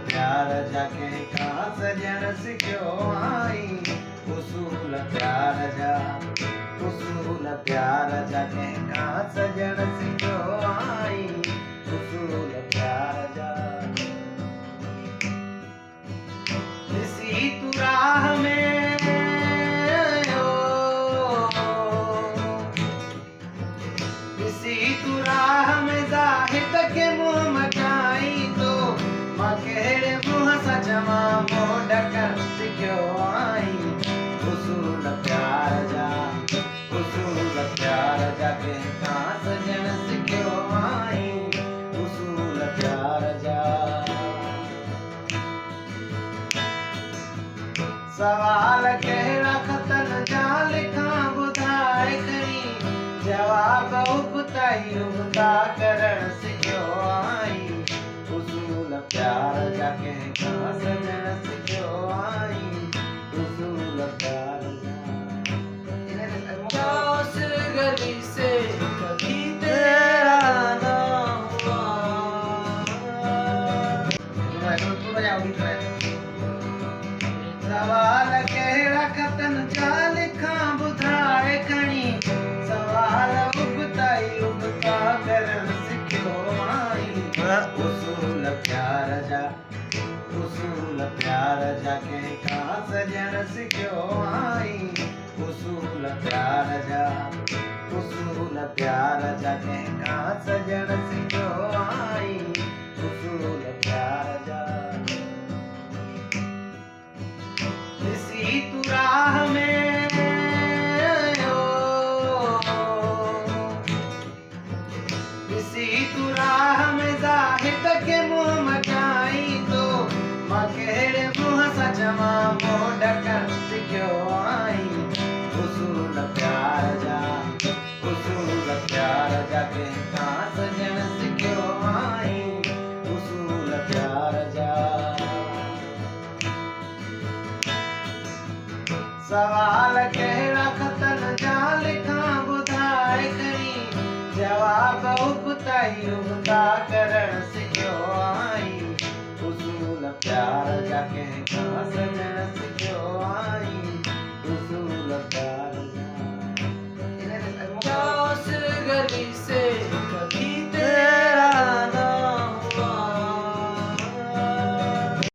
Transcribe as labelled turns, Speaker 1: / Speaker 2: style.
Speaker 1: प्यार जाके का सजन सिखियो आई। उसूल प्यार जा, उसूल प्यार जाके का सजन सिखियो आई। उसूल प्यार जा इसी तू राह में, इसी तू राह में ज़ाहिद के मुँह मचाई तो मां कहिड़े मुँह सां चवां मुँह ढकण सिखियो आई। उसूल प्यार जा, उसूल प्यार जा कंहिंखां सजण सिखियो आई। उसूल प्यार जा सवाल कहिड़ा खतनि जा लिखां ॿुधाए खणी, जवाब उबताई उबता करण सिखियो आई। उसूल प्यार जा कंहिंखां सजण सिखियो आई। उसूल प्यार जा उस गली से कभी तेरा ना हुआ। सवाल कहिड़ा खतनि जा लिखां ॿुधाए खणी, सवाल उबताई उबता करण सिखियो आई। उसूल प्यार जा, उसूल प्यार जा कंहिंखां सजण सिखियो आई। उसूल प्यार जा, उसूल प्यार जा कंहिंखां सजण सिखियो आई। उसूल प्यार जा इसी तू राह में, इसी तू राह में ज़ाहिद के मुँह मचाई तो मां कहिड़े मुँह सां चवां मुँह ढकण सिखियो आई। उसूल प्यार जा, उसूल प्यार जा कंहिंखां सजण सिखियो आई। उसूल प्यार जा सवाल कहिड़ा खतनि जा लिखां ॿुधाए खणी, जवाब उबताई उबता करण सिखियो